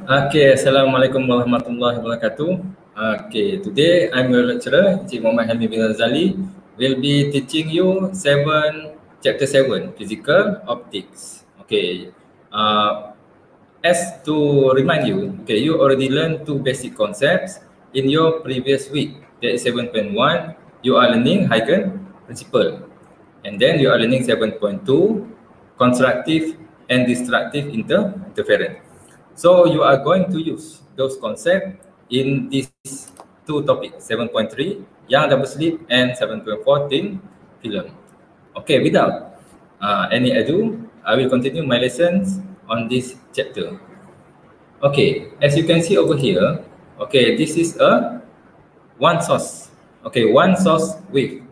Okay, Assalamualaikum warahmatullahi wabarakatuh. Okay, today I'm your lecturer, Encik Muhammad Helmi bin Razali, will be teaching you chapter 7, Physical Optics. Okay, as to remind you, okay, you already learned two basic concepts in your previous week. That is 7.1, you are learning Huygens principle. And then you are learning 7.2, constructive and destructive interference. So you are going to use those concepts in these two topics, 7.3, young double slit, and 7.4, thin film. Okay, without any ado, I will continue my lessons on this chapter. Okay, as you can see over here, okay, this is a one source. Okay, one source wave.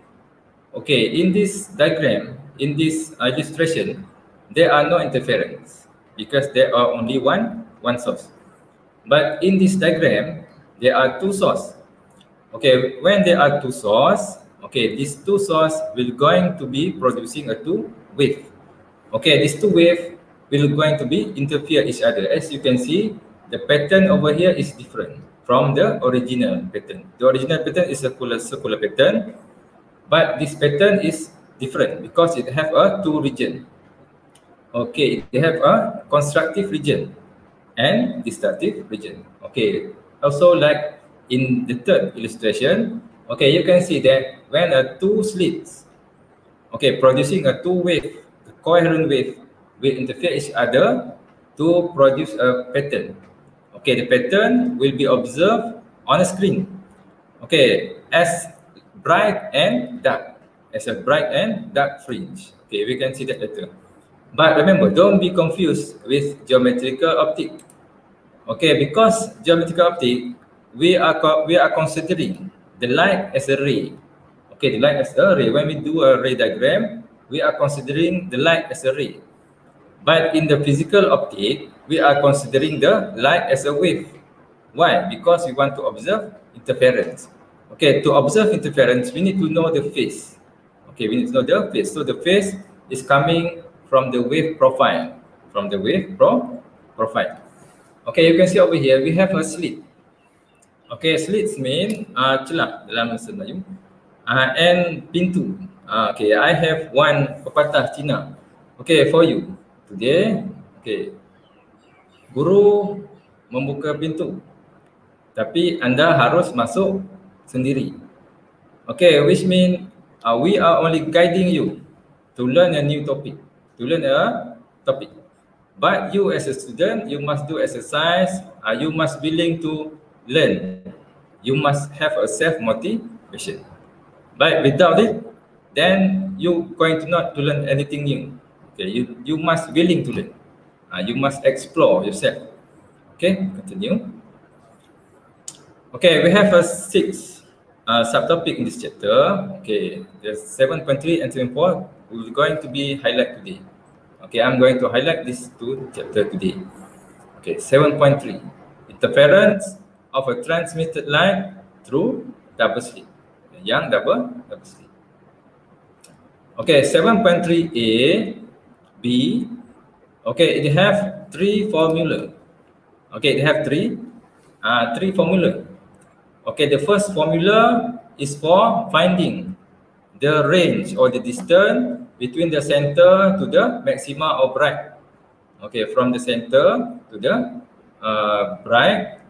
Okay, in this diagram, in this illustration, there are no interference because there are only one source. But in this diagram, there are two sources. Okay, when there are two sources, okay, these two sources will going to be producing a two wave. Okay, these two wave will going to be interfere each other. As you can see, the pattern over here is different from the original pattern. The original pattern is a circular pattern, but this pattern is different because it have a two region. Okay, they have a constructive region and destructive region. Okay, also like in the third illustration, okay, you can see that when a two slits, okay, producing a two wave, the coherent wave will interfere each other to produce a pattern. Okay, the pattern will be observed on a screen. Okay, as bright and dark, as a bright and dark fringe. Okay, we can see that later. But remember, don't be confused with geometrical optic. Okay, because geometrical optic, we are considering the light as a ray. Okay, the light as a ray. When we do a ray diagram, we are considering the light as a ray. But in the physical optic, we are considering the light as a wave. Why? Because we want to observe interference. Okay, to observe interference, we need to know the phase. Okay, we need to know the phase. So the phase is coming from the wave profile. From the wave profile. Okay, you can see over here, we have a slit. Okay, slits mean celah dalam bahasa Melayu. And pintu. Okay, I have one pepatah Cina. Okay, for you. Today, okay, guru membuka pintu, tapi anda harus masuk sendiri. Okay, which mean we are only guiding you to learn a new topic, But you as a student, you must do exercise. You must be willing to learn. You must have a self-motivation. But without it, then you going to not to learn anything new. Okay, you must willing to learn. You must explore yourself. Okay, continue. Okay, we have a 6 subtopic in this chapter. Okay, there's 7.3 and 7.4 we're going to be highlight today. Okay, I'm going to highlight these two chapters today. Okay, 7.3, interference of a transmitted light through double slit, young double slit. Okay, 7.3a, b. Okay, it have three formula. Okay, they have three formula. Okay, the first formula is for finding the range or the distance between the center to the maxima or bright. Okay, from the center to the bright.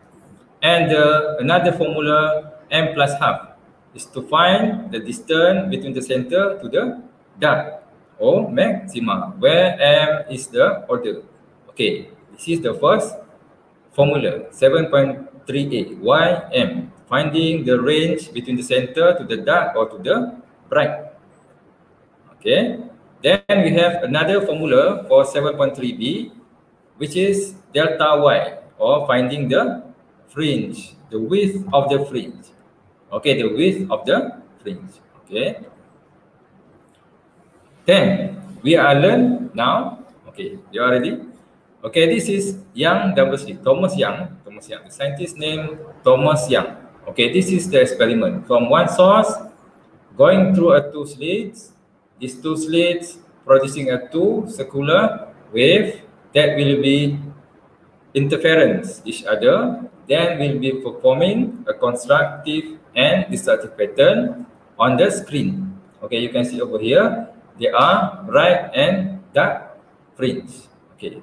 And another formula, m plus half, is to find the distance between the center to the dark or maxima, where m is the order. Okay, this is the first formula, 7.3a, ym, finding the range between the center to the dark or to the bright. Okay, then we have another formula for 7.3b, which is delta y, or finding the fringe, the width of the fringe. Okay, the width of the fringe. Okay, then we are learn now. Okay, you are ready? Okay, this is Young double slit, Thomas Young, the scientist name Thomas Young. Okay, this is the experiment from one source going through a two slits. These two slits producing a two circular wave that will be interference each other, then we'll be performing a constructive and destructive pattern on the screen. Okay, you can see over here, there are bright and dark fringe. Okay.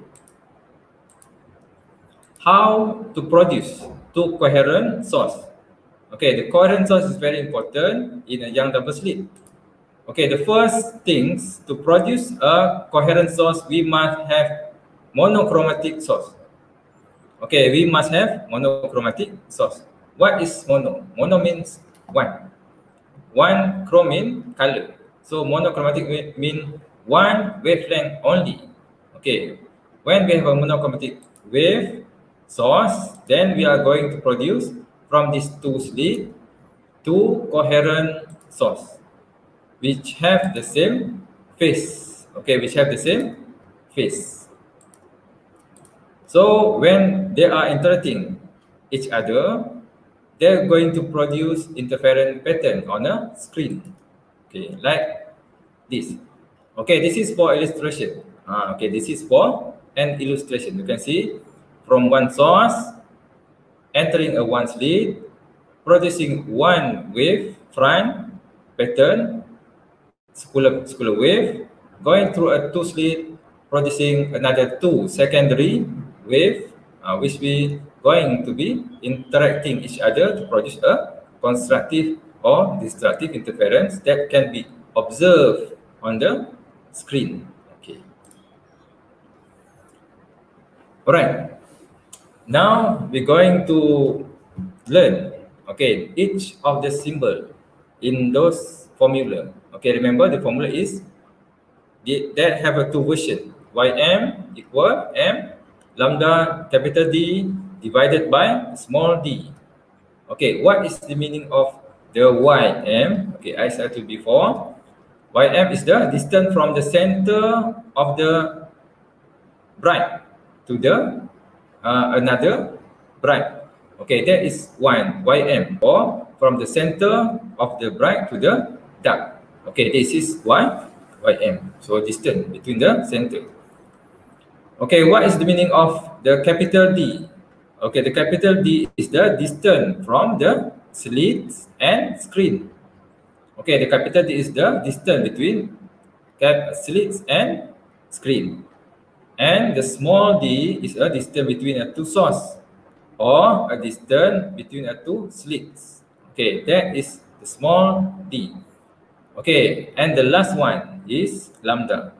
How to produce two coherent source? Okay, the coherent source is very important in a Young double slit. Okay, the first things to produce a coherent source, we must have monochromatic source. Okay, we must have monochromatic source. What is mono? Mono means one. One chromine color. So monochromatic mean one wavelength only. Okay, when we have a monochromatic wave source, then we are going to produce from these two slits two coherent source which have the same phase. Okay, which have the same phase. So when they are interacting each other, they're going to produce interference pattern on a screen. Okay, like this. Okay, this is for illustration. Okay, this is for an illustration. You can see from one source entering a one slit, producing one wave front pattern, scalar wave, going through a two slit, producing another two secondary wave, which we going to be interacting each other to produce a constructive or destructive interference that can be observed on the screen. Okay. All right. Now we're going to learn, okay, each of the symbol in those formula. Okay, remember the formula is that have a two version. Ym equal m lambda capital D divided by small d. Okay, what is the meaning of the Ym? Okay, I said it before. Ym is the distance from the center of the bright to the another bright. Okay, that is one Ym, or from the center of the bright to the dark. Okay, this is Ym. So distance between the center. Okay, what is the meaning of the capital D? Okay, the capital D is the distance from the slits and screen. Okay, the capital D is the distance between slits and screen. And the small d is a distance between a two source or a distance between a two slits. Okay, that is the small d. Okay, and the last one is lambda.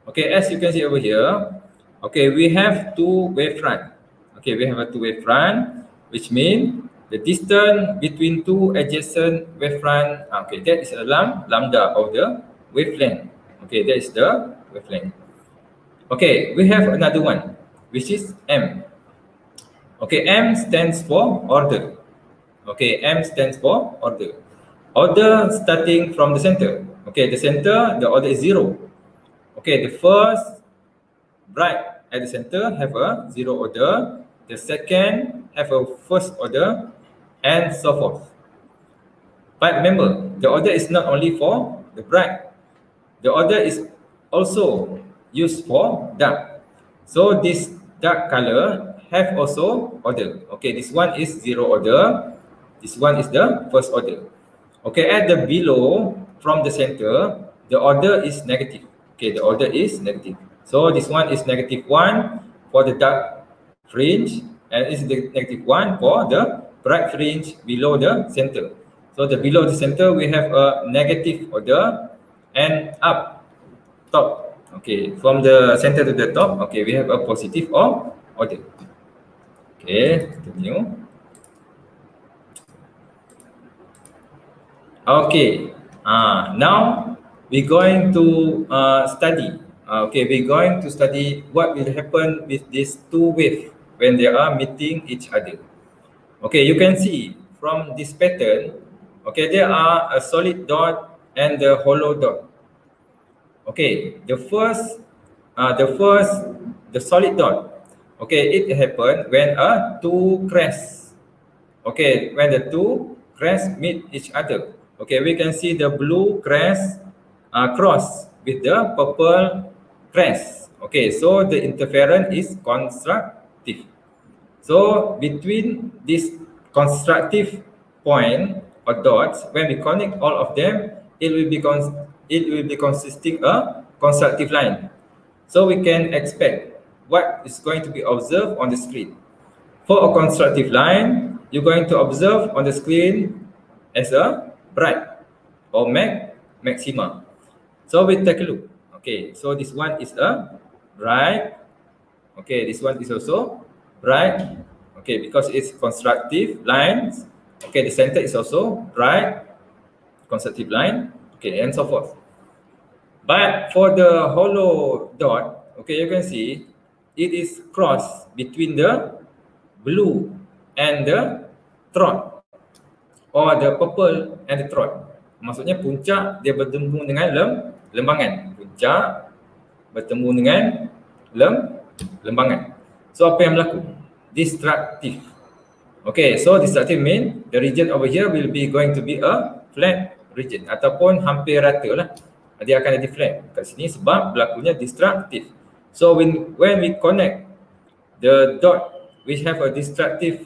Okay, as you can see over here, okay, we have two wavefront. Okay, we have a two wavefront, which means the distance between two adjacent wavefront. Okay, that is a lambda of the wavelength. Okay, that is the wavelength. Okay, we have another one, which is M. Okay, M stands for order. Okay, M stands for order. Order starting from the center. Okay, the center, the order is 0. Okay, the first bright at the center have a 0 order. The second have a first order, and so forth. But remember, the order is not only for the bright. The order is also used for dark. So this dark color have also order. Okay, this one is 0 order. This one is the first order. Okay, at the below from the center, the order is negative. Okay, the order is negative. So this one is -1 for the dark fringe, and is the -1 for the bright fringe below the center. So the below the center we have a negative order, and up top. Okay, from the center to the top, okay, we have a positive order. Okay, continue. Okay, now we're going to study. Okay, we're going to study what will happen with these two waves when they are meeting each other. Okay, you can see from this pattern, okay, there are a solid dot and the hollow dot. Okay, the solid dot. Okay, it happened when two crests. Okay, when the two crests meet each other. Okay, we can see the blue crest cross with the purple crest. Okay, so the interference is constructive. So between this constructive point or dots, when we connect all of them, it will be consisting a constructive line. So we can expect what is going to be observed on the screen. For a constructive line, you're going to observe on the screen as a bright or maxima. So we take a look. Okay, so this one is a bright. Okay, this one is also bright. Okay, because it's constructive lines. Okay, the center is also bright, constructive line. Okay, and so forth. But for the hollow dot, okay, you can see it is cross between the blue and the throat, or the purple and the throat. Maksudnya puncak dia bertemu dengan lembangan. Puncak bertemu dengan lembangan. So apa yang berlaku? Destructive. Okay, so destructive mean the region over here will be going to be a flat region ataupun hampir rata lah. Dia akan jadi flat kat sini sebab berlakunya destructive. So when we connect the dot which have a destructive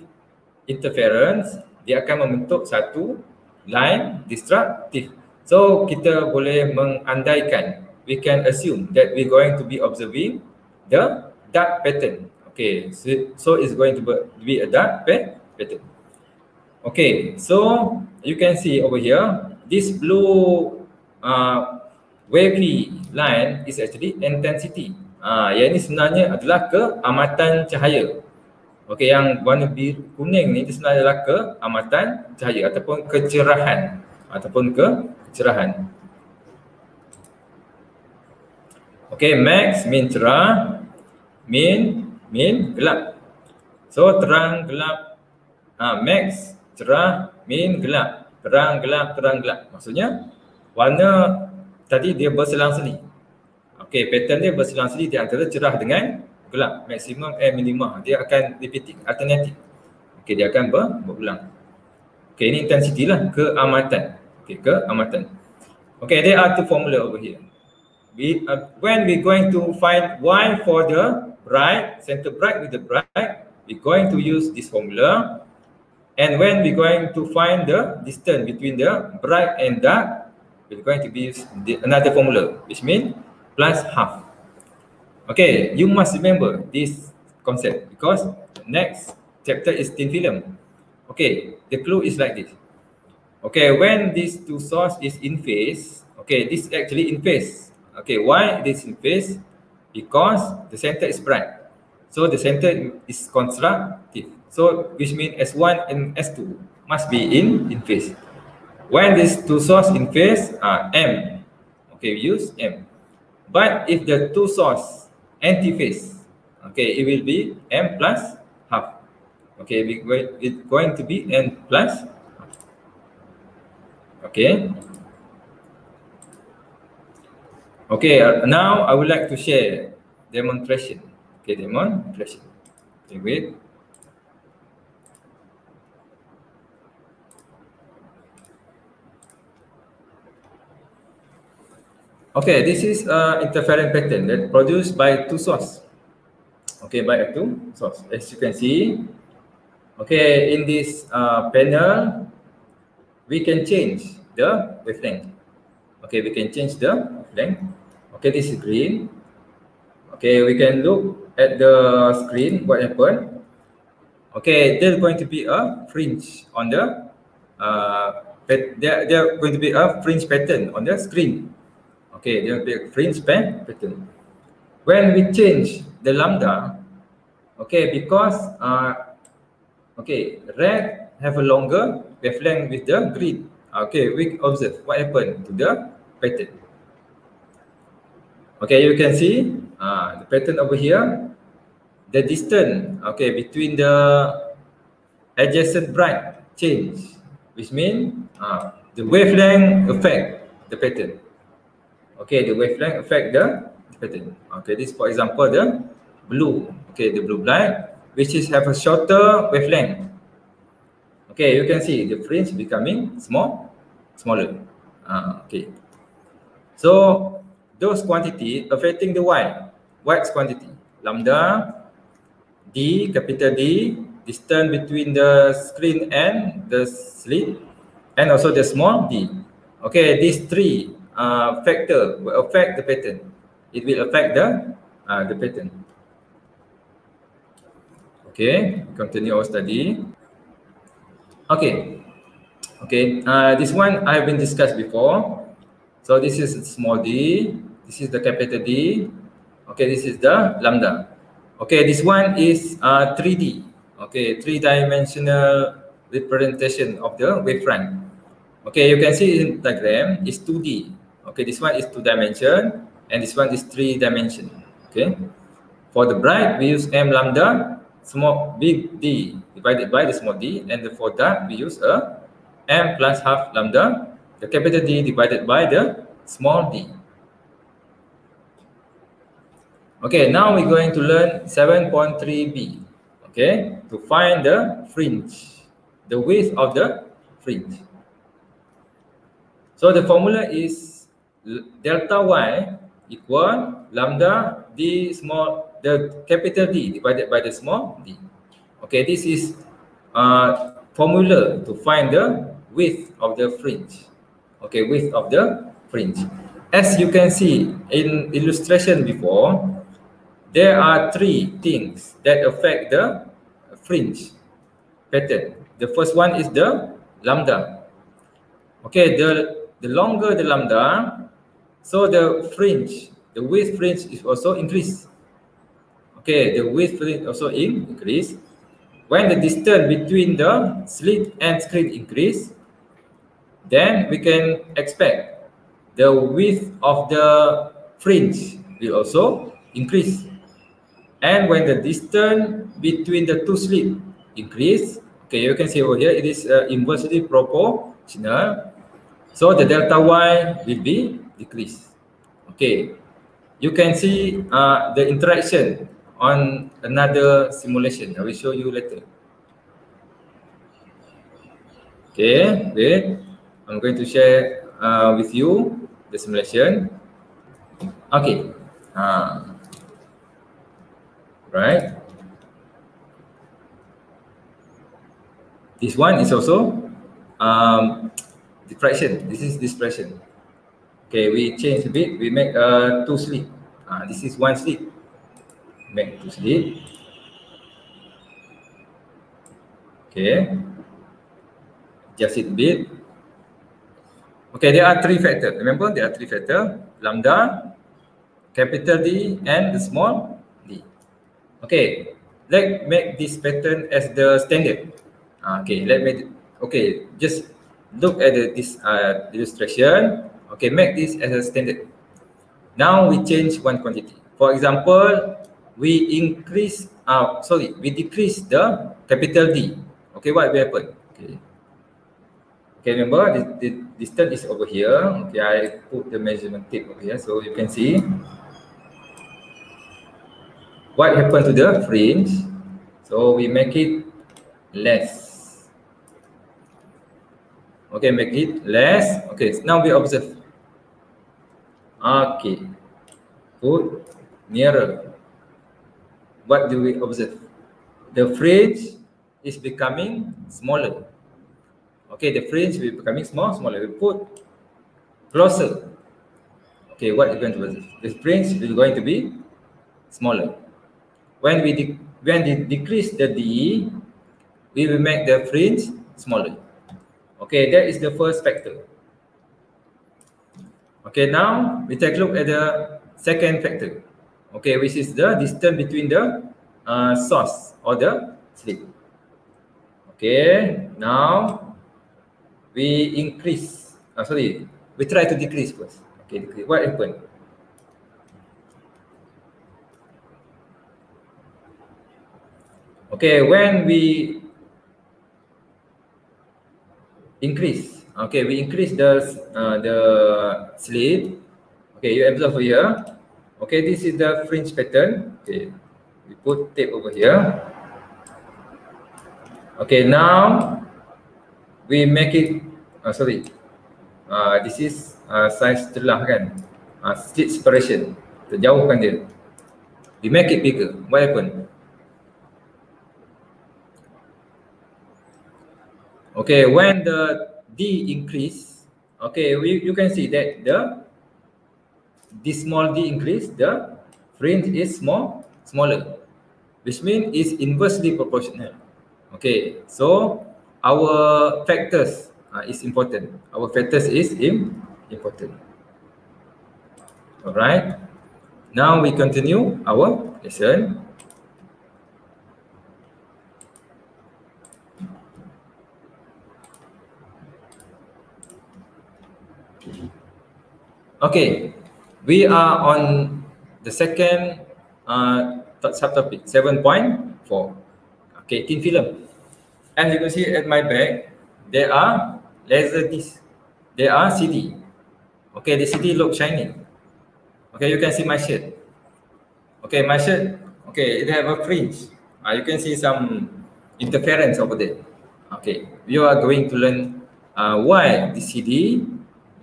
interference, dia akan membentuk satu line destructive. So kita boleh mengandaikan, we can assume that we're going to be observing the dark pattern. Okay, so it's going to be a dark pattern. Okay, so you can see over here, this blue wavy line is actually intensity. Yang ini sebenarnya adalah keamatan cahaya. Okey, yang warna biru kuning ni itu sebenarnya adalah keamatan cahaya ataupun kecerahan Okey, max mean cerah, mean gelap. So terang gelap, max cerah, mean gelap, terang gelap. Maksudnya warna tadi dia berselang-seli. Okey, pattern dia berselang-seli di antara cerah dengan gelap. Maksimum and minimum dia akan repeating, alternative. Okey, dia akan berulang. Okey, ini intensity lah, keamatan. Okey, keamatan. Okay, there are two formula over here. When we going to find y for the bright, center bright with the bright, we're going to use this formula. And when we're going to find the distance between the bright and dark, we're going to use another formula, which means plus half. Okay, you must remember this concept because the next chapter is thin film. Okay, the clue is like this. Okay, when these two source is in phase, okay, this is actually in phase. Okay, why it is in phase? Because the center is bright. So the center is constructive. So which means S1 and S2 must be in phase. When these two source in phase are M, okay, we use M. But if the two source anti-phase, okay, it will be M plus half. Okay, it's going to be N plus half. Okay. Okay, now I would like to share demonstration. Okay, demonstration. Okay, wait. Okay, this is interference pattern that produced by two source. Okay, by two source. As you can see, okay, in this panel, we can change the wavelength. Okay, we can change the wavelength. Okay, this is green. Okay, we can look at the screen, what happened. Okay, there's going to be a fringe on the, there going to be a fringe pattern on the screen. Okay, there will be a fringe pattern. When we change the lambda, okay, because okay, red have a longer wavelength with the green. Okay, we observe what happened to the pattern. Okay, you can see the pattern over here. The distance, okay, between the adjacent bright change, which means the wavelength affect the pattern. Okay, the wavelength affect the pattern. Okay, this for example the blue. Okay, the blue light, which is have a shorter wavelength. Okay, you can see the fringe becoming smaller. Okay, so those quantity affecting the y, white quantity, lambda, D, capital D, distance between the screen and the slit, and also the small d. Okay, these three factor will affect the pattern. It will affect the pattern. Okay, continue our study. Okay, this one I have been discussed before. So this is small d, this is the capital D. Okay, this is the lambda. Okay, this one is 3D. Okay, three-dimensional representation of the wavefront. Okay, you can see in diagram is 2D. Okay, this one is 2 dimension and this one is 3 dimension. Okay, for the bright we use m lambda small big D divided by the small d, and for dark we use a m plus half lambda the capital D divided by the small d. Okay, now we're going to learn 7.3b. Okay, to find the fringe, the width of the fringe. So the formula is delta y equal lambda d small, the capital D divided by the small d. Okay, this is formula to find the width of the fringe. Okay, width of the fringe. As you can see in illustration before, there are three things that affect the fringe pattern. The first one is the lambda. Okay, the longer the lambda, so the fringe, the width fringe is also increased. Okay, the width fringe also increase. When the distance between the slit and screen increase, then we can expect the width of the fringe will also increase. And when the distance between the two slits increase, okay, you can see over here it is inversely proportional. So the delta y will be decreased. Okay, you can see the interaction on another simulation. I will show you later. Okay, wait. I'm going to share with you the simulation. Okay. Right. This one is also diffraction. This is dispersion. Okay, we change a bit. We make two slit. This is one slit. Make two slit. Okay. Adjust it a bit. Okay, there are three factors. Remember, there are three factors: lambda, capital D, and the small d. Okay, let's make this pattern as the standard. Okay, just look at this illustration. Okay, make this as a standard. Now we change one quantity. For example, we decrease the capital D. Okay, what will happen? Okay, remember the distance is over here. Okay, I put the measurement tape over here so you can see what happened to the fringe. So we make it less. Okay, make it less. Okay, now we observe. Okay, put nearer. What do we observe? The fringe is becoming smaller. Okay, the fringe will be becoming smaller. We put closer. Okay, what is going to observe? The fringe is going to be smaller. When we decrease the D, we will make the fringe smaller. Okay, that is the first factor. Okay, now we take a look at the second factor. Okay, which is the distance between the source or the slit. Okay, now we increase. We try to decrease first. Okay, what happened? Okay, when we increase, we increase the slit. Okay, you observe here. Okay, this is the fringe pattern. Okay, we put tape over here. Okay, now we make it. This is size celah kan? Slit separation. Terjauhkan dia. We make it bigger. What happened? Okay, when the D increase, okay, you can see that this small D increase, the fringe is smaller, which means it's inversely proportional. Okay, so our factors is important. Our factors is important. All right. Now we continue our lesson. Okay, we are on the second subtopic, 7.4. Okay, thin film. As you can see at my back, there are laser discs. There are CD. Okay, the CD look shiny. Okay, you can see my shirt. Okay, my shirt. Okay, it have a fringe. You can see some interference over there. Okay, you are going to learn why the CD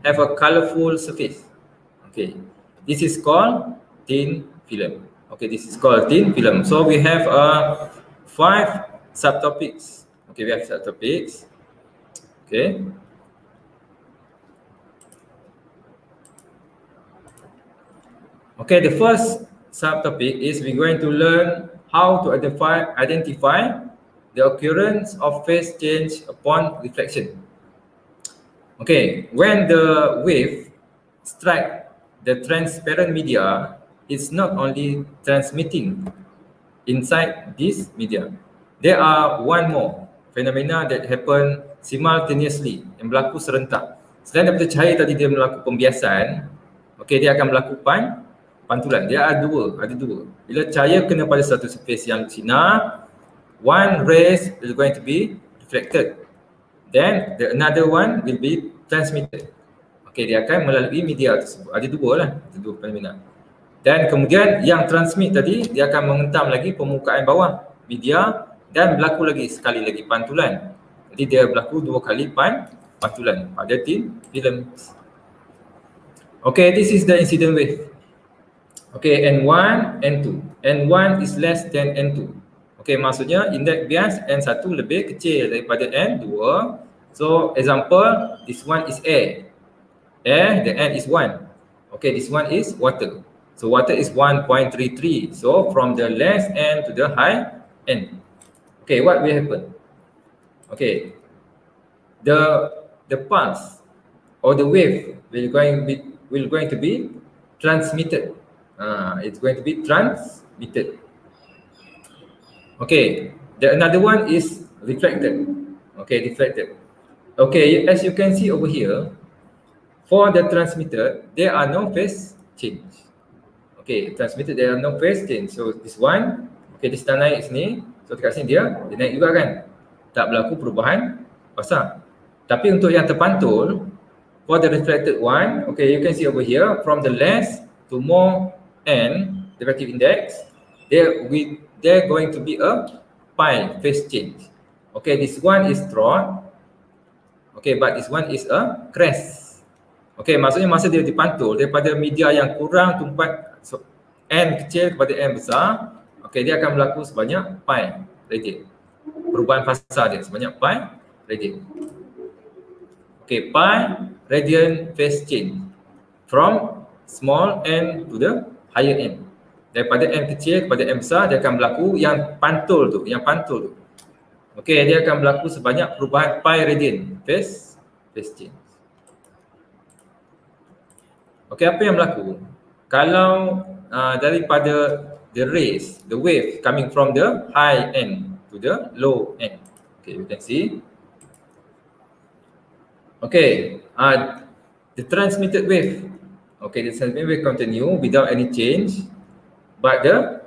have a colorful surface. Okay, this is called thin film. Okay, this is called thin film. So we have 5 subtopics. Okay, we have subtopics. Okay. Okay, the first subtopic is we're going to learn how to identify the occurrence of phase change upon reflection. Okay, when the wave strike the transparent media, it's not only transmitting inside this media. There are one more phenomena that happen simultaneously, yang berlaku serentak. Selain daripada cahaya tadi dia melakukan pembiasan, okay, dia akan melakukan pantulan. Dia ada dua. Bila cahaya kena pada satu surface yang sinar, one rays is going to be reflected. Then another one will be transmitted. Okay, dia akan melalui media tersebut. Ada dua fenomena. Dan kemudian yang transmit tadi, dia akan mengentam lagi permukaan bawah media dan berlaku lagi sekali lagi pantulan. Jadi dia berlaku 2 kali pantulan pada thin film. Okay, this is the incident wave. Okay, N1, N2. N1 is less than N2. Okay, maksudnya indeks bias N1 lebih kecil daripada N2. So, example, this one is air. Air, the N is 1. Okay, this one is water. So, water is 1.33. So, from the less N to the high N. Okay, what will happen? Okay, the pulse or the wave will going to be transmitted. It's going to be transmitted. Okay, another one is reflected. Okay, reflected. Okay, as you can see over here, for the transmitted, there are no phase change. Okay, transmitted there are no phase change. So this one, okay, dia sedang naik sini. So dekat sini dia naik juga kan. Tak berlaku perubahan fasa. Tapi untuk yang terpantul, for the reflected one, okay, you can see over here, from the less to more N, the refractive index, there going to be a pi phase change. Okay, this one is trot. Okay, but this one is a crest. Okay, maksudnya masa dia dipantul daripada media yang kurang tumpat N kecil kepada N besar, okay, dia akan berlaku sebanyak pi radian. Perubahan fasa dia sebanyak pi radian. Okay, pi radian phase change from small n to the higher n. Daripada n kecil kepada n besar, dia akan berlaku yang pantul tu. Okay, dia akan berlaku sebanyak perubahan pi radian phase change. Okay, apa yang berlaku? Kalau daripada the rays, the wave coming from the high n to the low n. Okay, you can see. Okay, the transmitted wave. Okay, the transmitted wave continue without any change, but the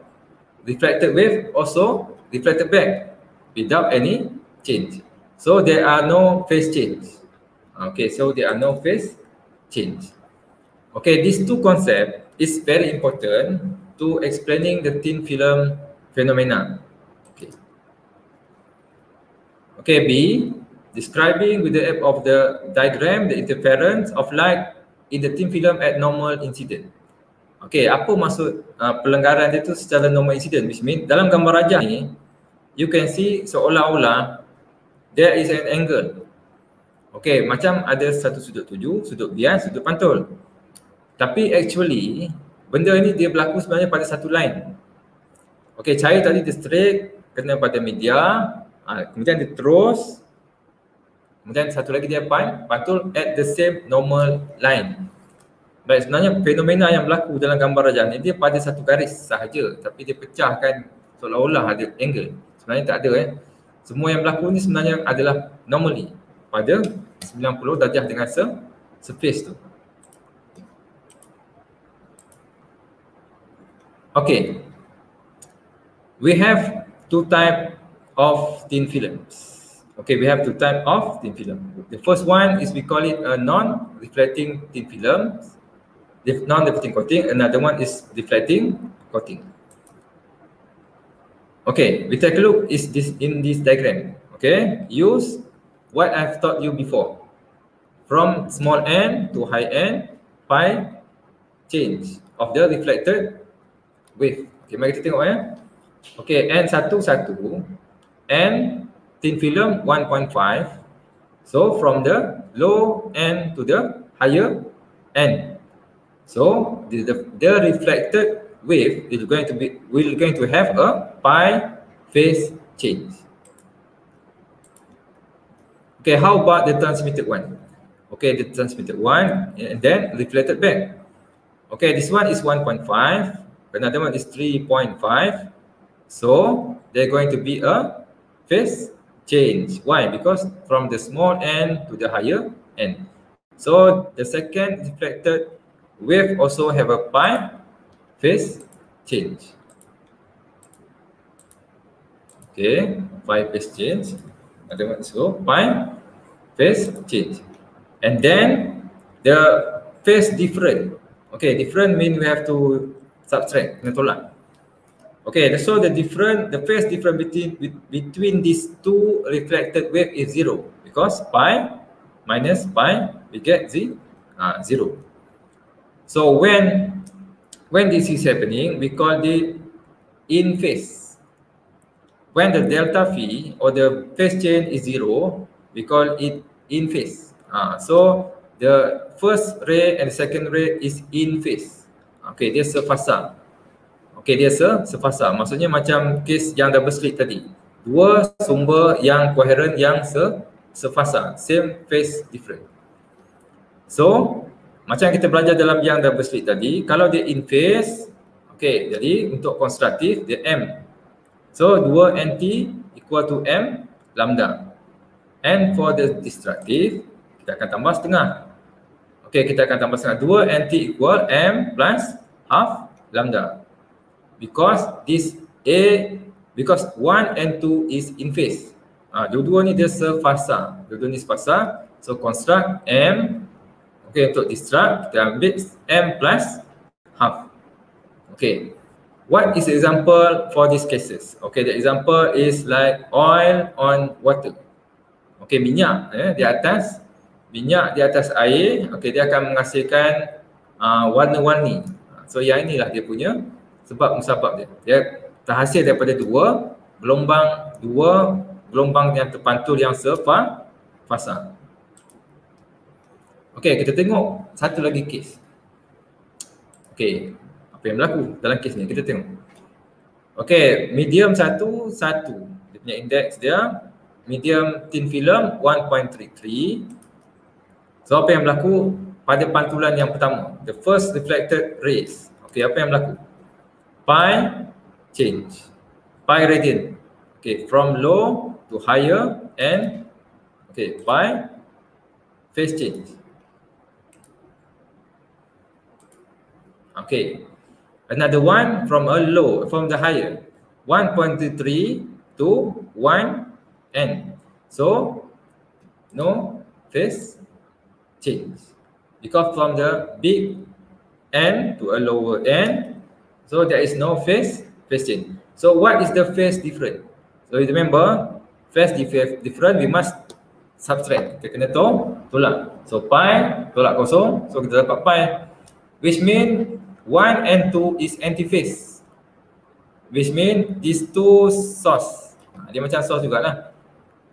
reflected wave also reflected back without any change. So there are no phase change. Okay, so there are no phase change. Okay, these two concepts is very important to explaining the thin film phenomena. Okay. Okay, B, describing with the help of the diagram the interference of light in the thin film at normal incident. Okay, apa maksud pelanggaran dia tu secara normal incident? Which mean dalam gambar rajah ni, you can see seolah-olah there is an angle. Okay, macam ada satu sudut tuju, sudut bias, sudut pantul. Tapi actually, benda ni dia berlaku sebenarnya pada satu line. Okay, cahaya tadi dia straight, kena pada media, kemudian dia terus, kemudian satu lagi dia pantul at the same normal line. Baik, sebenarnya fenomena yang berlaku dalam gambar rajah ni dia pada satu garis sahaja, tapi dia pecahkan seolah-olah ada angle. Sebenarnya tak ada. Semua yang berlaku ni sebenarnya adalah normally pada 90 darjah dengan surface tu. Okay, we have two type of thin films. Okay, we have two type of thin film. The first one is we call it a non-reflecting thin film, non-reflecting coating. Another one is reflecting coating. Okay, we take a look in this diagram. Okay, use what I've taught you before. From small n to high n, pi change of the reflected wave. Okay, mari kita tengok ya. Okay, N1, N thin film 1.5. So from the low N to the higher N. So the reflected wave is going to have a pi phase change. Okay, how about the transmitted one? Okay, the transmitted one and then reflected back. Okay, this one is 1.5, another one is 3.5. So they're going to be a phase change. Why? Because from the small n to the higher n. So the second reflected wave also have a pi phase change. Okay, pi phase change. Another one is pi phase change. And then the phase different. Okay, different mean we have to subtract, kena tolak. Okay, so the phase difference between these two reflected wave is 0 because pi minus pi we get 0. So when this is happening, we call it in phase. When the delta phi or the phase change is 0, we call it in phase. So the first ray and the second ray is in phase. Okay, dia sefasa. Okay, dia sefasa. Maksudnya macam kes yang double slit tadi. Dua sumber yang coherent yang sefasa, same phase different. So, macam kita belajar dalam yang double slit tadi, kalau dia in phase, okay, jadi untuk konstruktif dia M. So 2 NT equal to M lambda. And for the destructive, kita akan tambah setengah. Okay, kita akan tambah setengah. 2 NT equal M plus half lambda. Because because 1 and 2 is in phase. Dua-dua ni dia sefasa. Dua-dua ni sefasa. So construct M. Okay, untuk destruct kita ambil M plus half. Okay. What is the example for these cases? Okay, the example is like oil on water. Okay, minyak di atas air, okay, dia akan menghasilkan warna-warni. So yang inilah dia punya sebab musabab dia. Dia terhasil daripada dua gelombang yang terpantul yang sefasa. Okay, kita tengok satu lagi kes. Okay, apa yang berlaku dalam kes ni kita tengok. Okay, medium 1. Dia punya index dia medium thin film 1.33. So apa yang berlaku pada pantulan yang pertama, the first reflected rays. Okay, apa yang berlaku? Pi change, pi radian. Okay, from low to higher and okay, pi phase change. Okay, another one from a low, from the higher 1.33 to 1 n. So no phase change because from the big n to a lower n, so there is no phase change. So what is the phase difference? So you remember phase difference we must subtract. Kita kena tolak. So pi tolak kosong, so kita dapat pi, which mean 1 and 2 is anti-phase, which mean these two source, dia macam source jugalah.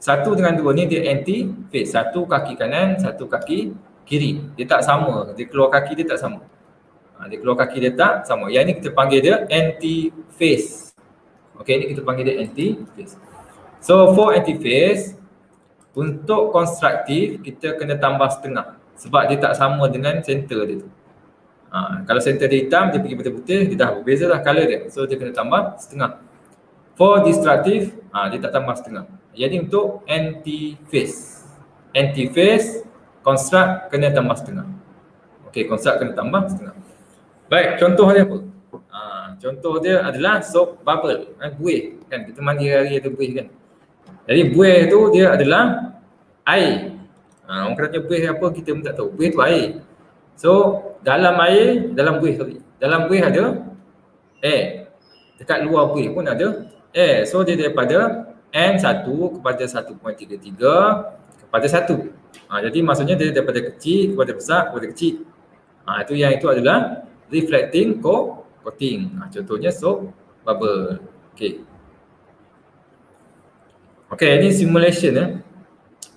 1 dengan 2 ni dia anti phase. 1 kaki kanan, 1 kaki kiri. Dia tak sama. Dia keluar kaki dia tak sama. Dia keluar kaki dia tak sama. Yang ni kita panggil dia anti phase. Okey, ni kita panggil dia anti phase. So for anti phase, untuk konstruktif kita kena tambah setengah sebab dia tak sama dengan center dia tu. Kalau center dia hitam, dia pergi putih-putih, dia dah berbeza lah color dia. So dia kena tambah setengah. For destructive, dia tak tambah setengah. Jadi untuk anti-phase, construct kena tambah setengah. Okey, construct kena tambah setengah. Baik, contoh dia apa? Contoh dia adalah soap bubble, buih kan. Kita mandi hari ada buih kan. Jadi buih tu dia adalah air. Orang kata buih apa kita pun tak tahu. Buih tu air. So dalam air, dalam buih ada air. Dekat luar buih pun ada air. So dia daripada N1 kepada 1.33 kepada 1. Jadi maksudnya dia daripada kecil kepada besar kepada kecil. Itu yang itu adalah reflecting coating. Contohnya soap bubble. Okey. Okey, ini simulation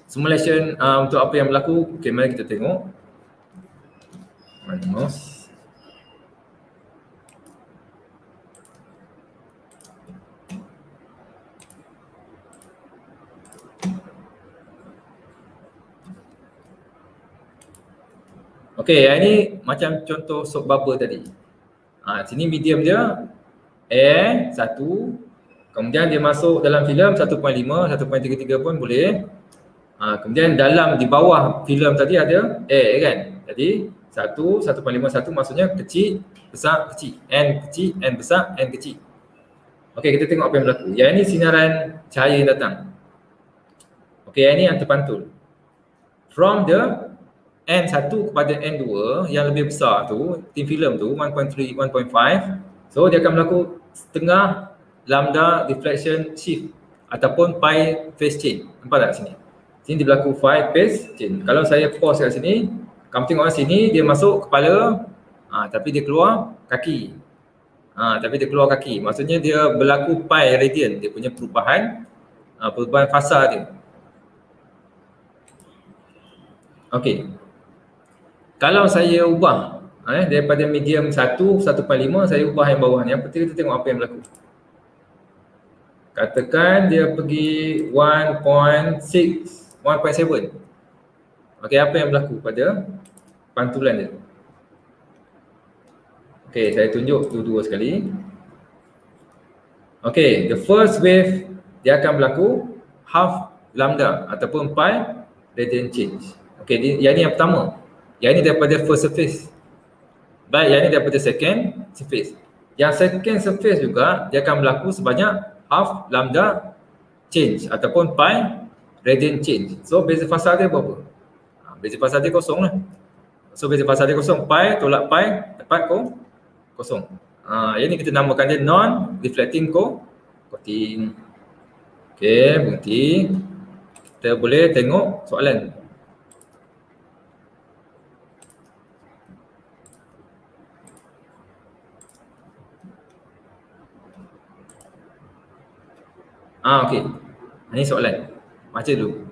Simulation untuk apa yang berlaku. Okey, mari kita tengok. Mouse. Okey, yang ini macam contoh soap bubble tadi. Sini medium dia air 1, kemudian dia masuk dalam filem 1.5, 1.33 pun boleh. Kemudian dalam di bawah filem tadi ada air kan. Jadi 1.51 maksudnya kecil, besar, kecil. N kecil, N besar, N kecil. Okey, kita tengok apa yang berlaku. Yang ini sinaran cahaya yang datang. Okey, yang ini yang terpantul. From the N1 kepada N2 yang lebih besar tu, thin film tu 1.3, 1.5. So dia akan berlaku setengah lambda deflection shift ataupun pi phase change. Nampak tak sini? Sini dia berlaku pi phase change. Kalau saya pause kat sini, kamu tengok kat sini dia masuk kepala, tapi dia keluar kaki. Tapi dia keluar kaki. Maksudnya dia berlaku pi radian, dia punya perubahan fasa dia. Okey. Kalau saya ubah daripada medium 1, 1.5 saya ubah yang bawah ni. Yang penting kita tengok apa yang berlaku. Katakan dia pergi 1.6, 1.7. Okey, apa yang berlaku pada pantulan dia? Okey, saya tunjuk dua sekali. Okey, the first wave dia akan berlaku half lambda ataupun pi radian change. Okey, yang ni yang pertama. Yang ini daripada first surface. Baik, yang ini daripada second surface. Yang second surface juga dia akan berlaku sebanyak half lambda change ataupun pi radian change. So beza fasa dia berapa? Beza fasa dia kosong lah. So beza fasa dia kosong, pi tolak pi dapat kosong. Yang ni kita namakan dia non reflecting coating. Okey, berhenti. Kita boleh tengok soalan. Okey. Ini soalan. Baca dulu.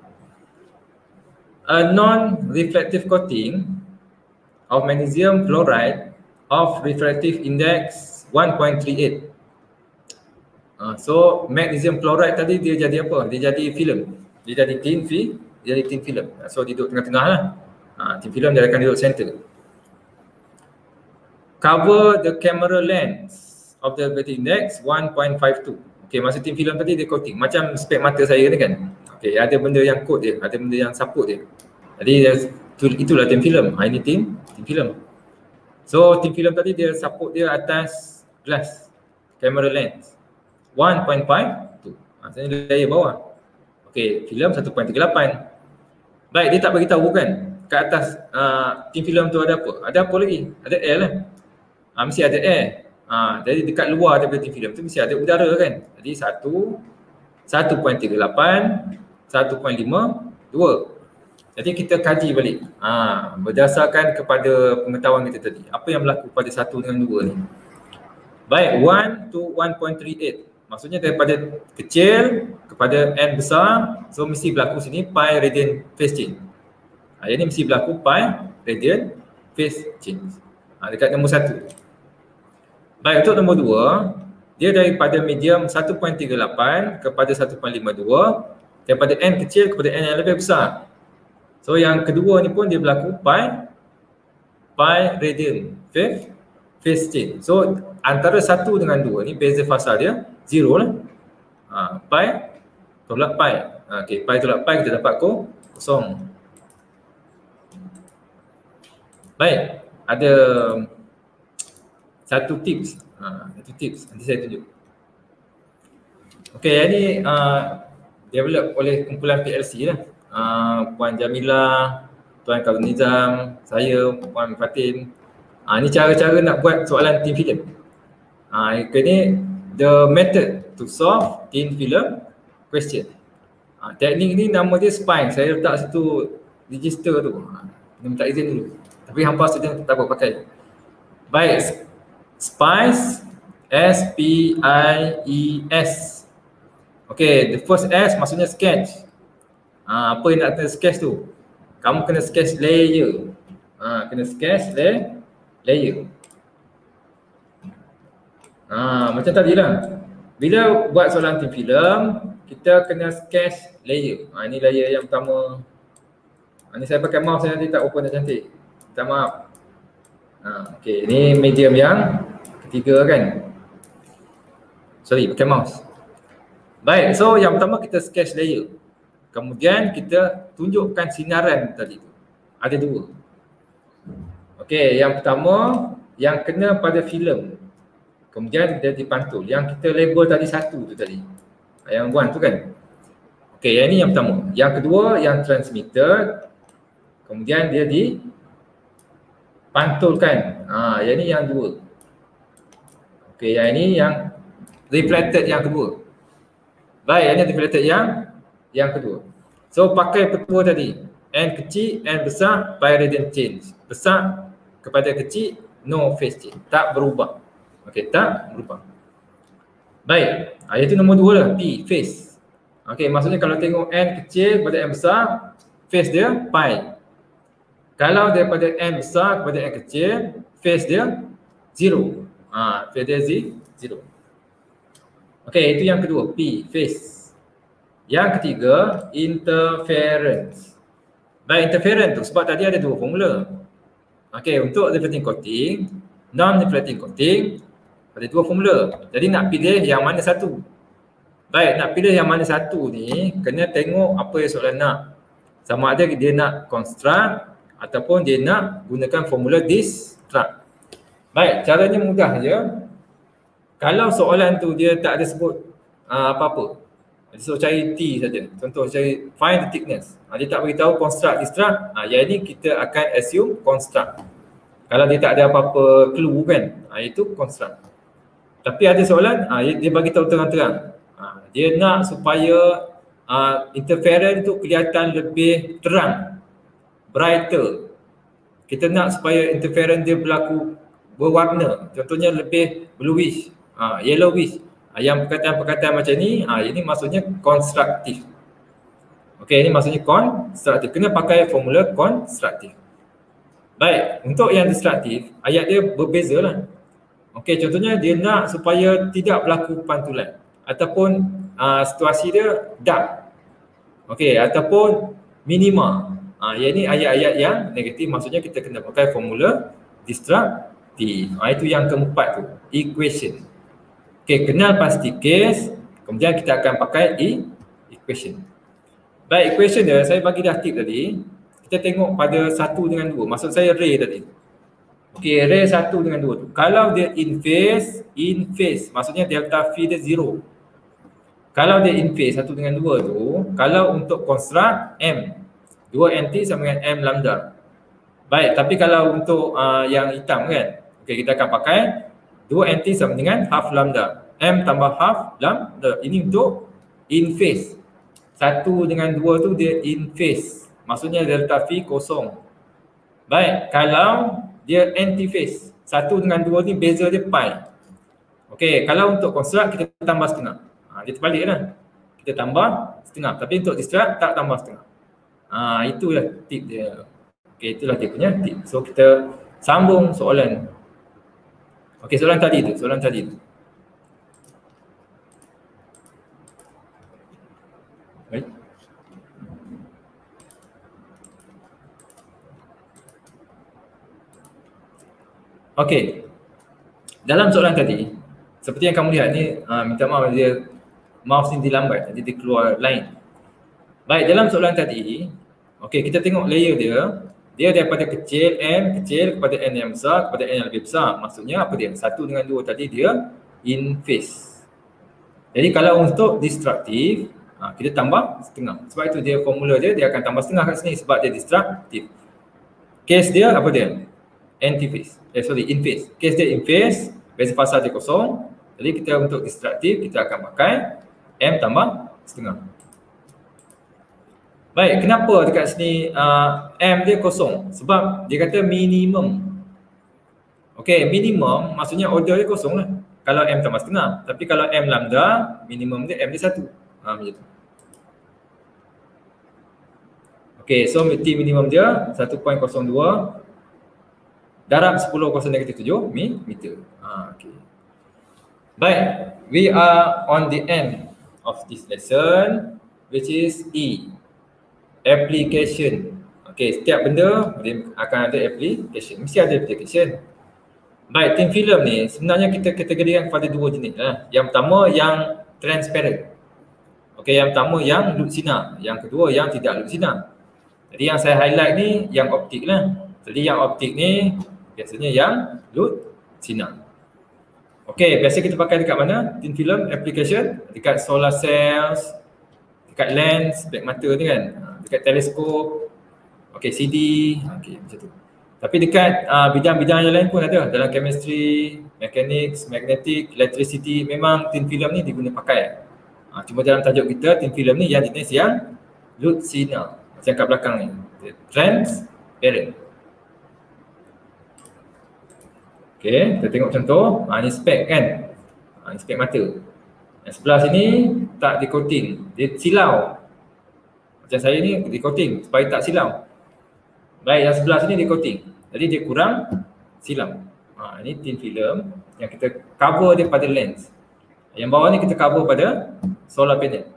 A non-reflective coating of magnesium fluoride of refractive index 1.38. So magnesium fluoride tadi dia jadi apa? Dia jadi film. Dia jadi thin film. So dia duduk tengah-tengah lah. Thin film dia akan duduk center. Cover the camera lens of the refractive index 1.52. Okey, masa thin film tadi dia coating macam spek mata saya ni kan. Okey, ada benda yang coat dia, ada benda yang support dia. Jadi itulah thin film. Ini thin film. So thin film tadi dia support dia atas glass camera lens 1.52. Maksudnya layer bawah. Okey, film 1.38. Baik, dia tak bagi tahu kan kat atas thin film tu ada apa? Ada apa lagi? Ada air lah. Mesti ada air. Jadi dekat luar daripada thin film tu mesti ada udara kan. Jadi 1.38, 1.5, 2. Jadi kita kaji balik. Berdasarkan kepada pengetahuan kita tadi. Apa yang berlaku pada 1 dengan 2 ni. Baik, 1 to 1.38. Maksudnya daripada kecil kepada n besar, so mesti berlaku sini pi radian phase change. Yang ni mesti berlaku pi radian phase change. Dekat nombor 1. Baik, untuk nombor 2, dia daripada medium 1.38 kepada 1.52, daripada n kecil kepada n yang lebih besar. So yang kedua ni pun dia berlaku pi radian phase change. So antara 1 dengan 2 ni beza fasa dia 0 lah. Pi tolak pi. Okey, pi tolak pi kita dapat kosong. Baik, ada satu tips. Nanti saya tunjuk. Okey, yang ni develop oleh kumpulan PLC lah. Puan Jamilah, Tuan Khairul Nizam, saya, Puan Fatin. Ni cara-cara nak buat soalan thin film. Ini the method to solve thin film question. Teknik ni nama dia SPICE. Saya letak situ register tu. Kena minta izin dulu. Tapi hampa student tak dapat pakai. Baik, SPICE, S-P-I-E-S. Okay, the first S maksudnya sketch. Apa yang nak kena sketch tu? Kamu kena sketch layer. Kena sketch layer. Macam tadi lah. Bila buat soalan thin film, kita kena sketch layer. Ini layer yang pertama. Ni saya pakai mouse, saya nanti tak open dah cantik. Minta maaf. Okay, ni medium yang ketiga kan. Sorry, pakai mouse. Baik, so yang pertama kita sketch layer. Kemudian kita tunjukkan sinaran tadi tu. Ada 2. Okey, yang pertama yang kena pada filem. Kemudian dia dipantul. Yang kita label tadi 1 tu tadi. Yang 1 tu kan. Okey, yang ni yang pertama. Yang kedua yang transmitted. Kemudian dia dipantulkan. Yang ni yang 2. Okey, yang ini yang reflected yang kedua. Baik, yang ni reflected yang kedua. So pakai petua tadi. N kecil, N besar, pi radian change. Besar kepada kecil, no phase change. Tak berubah. Okey, tak berubah. Baik, itu nombor 2 lah, P, phase. Okey, maksudnya kalau tengok N kecil kepada N besar, phase dia pi. Kalau daripada N besar kepada N kecil, phase dia 0. Phase dia 0. Okey, itu yang kedua, P, phase. Yang ketiga, interference. Baik, interference tu sebab tadi ada 2 formula. Okey, untuk reflecting coating, non-reflecting coating, ada 2 formula. Jadi nak pilih yang mana satu. Baik, nak pilih yang mana satu ni, kena tengok apa yang soalan nak. Sama ada dia nak construct ataupun dia nak gunakan formula distract. Baik, caranya mudah je. Kalau soalan tu dia tak ada sebut apa-apa, dia suruh cari T saja. Contoh cari find the thickness. Dia tak beritahu construct, distract. Yang ni kita akan assume construct. Kalau dia tak ada apa-apa clue kan, itu construct. Tapi ada soalan, dia bagi tahu terang-terang. Dia nak supaya interference tu kelihatan lebih terang, brighter. Kita nak supaya interference dia berlaku berwarna. Contohnya lebih bluish, yellowish. Yang perkataan-perkataan macam ni, ini maksudnya konstruktif. Okey, ini maksudnya konstruktif. Kena pakai formula konstruktif. Baik, untuk yang destruktif, ayat dia berbeza lah. Okey, contohnya dia nak supaya tidak berlaku pantulan ataupun situasi dia dark. Okey, ataupun minima. Yang ni ayat-ayat yang negatif, maksudnya kita kena pakai formula destruktif. Itu yang keempat tu, equation. Okey, kenal pasti case, kemudian kita akan pakai equation. Baik, equation dia saya bagi dah tip tadi. Kita tengok pada 1 dengan 2. Maksud saya ray tadi. Okey, ray 1 dengan 2 tu. Kalau dia in phase, maksudnya delta V dia 0. Kalau dia in phase 1 dengan 2 tu, kalau untuk construct M, 2NT sama dengan M lambda. Baik, tapi kalau untuk yang hitam kan, okey, kita akan pakai 2NT sama dengan half lambda. M tambah half lambda. Ini untuk in phase. 1 dengan 2 tu dia in phase. Maksudnya delta V kosong. Baik, kalau dia anti phase, 1 dengan 2 ni beza dia pi. Okey, kalau untuk construct kita tambah setengah. Dia terbalik lah. Kita tambah setengah. Tapi untuk distract tak tambah setengah. Itulah tip dia. Okey, itulah dia punya tip. So kita sambung soalan. Okey, soalan tadi tu. Baik. Okey. Dalam soalan tadi, seperti yang kamu lihat ni, minta maaf dia mouse ni dilambat, jadi dia keluar line. Baik, dalam soalan tadi, okey, kita tengok layer dia. Dia daripada kecil kepada n yang besar kepada n yang lebih besar. Maksudnya apa dia? 1 dengan 2 tadi dia in phase. Jadi kalau untuk destruktif, kita tambah setengah. Sebab itu dia formula dia akan tambah setengah kat sini sebab dia destruktif. Case dia apa dia? Anti-phase. In phase. Case dia in phase, beza fasa dia kosong. Jadi kita untuk destruktif kita akan pakai M tambah setengah. Baik, kenapa dekat sini M dia kosong? Sebab dia kata minimum. Okey, minimum maksudnya order dia kosong lah. Kalau M tambah setengah. Tapi kalau M lambda, minimum dia M dia 1. Macam tu. Okey, so T minimum dia 1.02 darab 10⁻⁻7 meter. Okay. Baik, we are on the end of this lesson, which is E, application. Okay, setiap benda dia akan ada application, mesti ada application. Baik, thin film ni sebenarnya kita kategorikan kepada dua jenis. Yang pertama yang transparent. Okay, yang pertama yang loop sinar, yang kedua yang tidak loop sinar. Jadi yang saya highlight ni yang optik lah. Jadi yang optik ni biasanya yang loop sinar. Okey, biasa kita pakai dekat mana? Thin film application, dekat solar cells, dekat lens, back mata ni kan, dekat teleskop, okey CD, okey macam tu. Tapi dekat bidang-bidang yang lain pun ada, dalam chemistry, mechanics, magnetic, electricity, memang thin film ni diguna pakai. Cuma dalam tajuk kita, thin film ni yang jenis yang loop sinar, macam kat belakang ni, transparent. Okey, kita tengok contoh. Ni spek kan. Ni spek mata. Yang sebelah sini tak di coating, dia silau. Macam saya ni di coating supaya tak silau. Baik, yang sebelah sini di coating. Jadi dia kurang silau. Ini thin film yang kita cover dia pada lens. Yang bawah ni kita cover pada solar panel.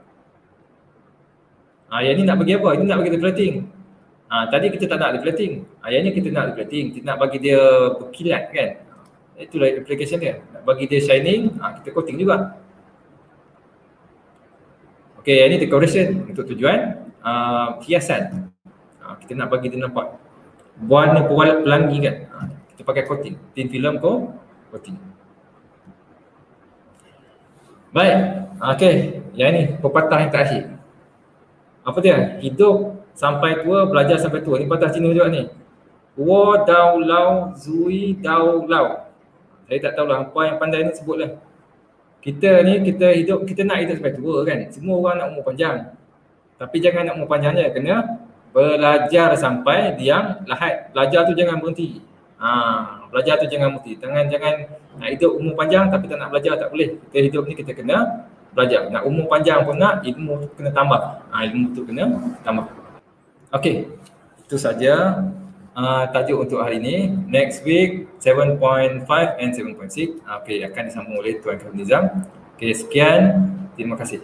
Yang ni nak bagi apa? Ini nak bagi deflecting. Tadi kita tak nak deflecting. Yang ni kita nak deflecting. Kita nak bagi dia berkilat kan. Itulah application dia. Nak bagi dia shining, kita coating juga. Okey, yang ni decoration untuk tujuan hiasan. Kita nak bagi dia nampak warna pelangi kan. Kita pakai coating, thin film coating. Baik, okey, yang ni pepatah yang terakhir. Apa dia? Hidup sampai tua, belajar sampai tua. Ni pepatah Cina juga ni. Wo dao lao, zui dao lao. Saya tak tahulah apa yang pandai ni sebutlah. Kita ni kita nak hidup sampai tua kan. Semua orang nak umur panjang. Tapi jangan nak umur panjang je, kena belajar sampai yang lahat. Belajar tu jangan berhenti. Belajar tu jangan berhenti. Jangan nak hidup umur panjang tapi tak nak belajar, tak boleh. Kita hidup ni kita kena belajar. Nak umur panjang pun nak, ilmu tu kena tambah. Ilmu tu kena tambah. Okey. Itu saja tajuk untuk hari ini. Next week 7.5 and 7.6 akan disambung oleh Tuan Khairul Nizam. Okey, sekian. Terima kasih.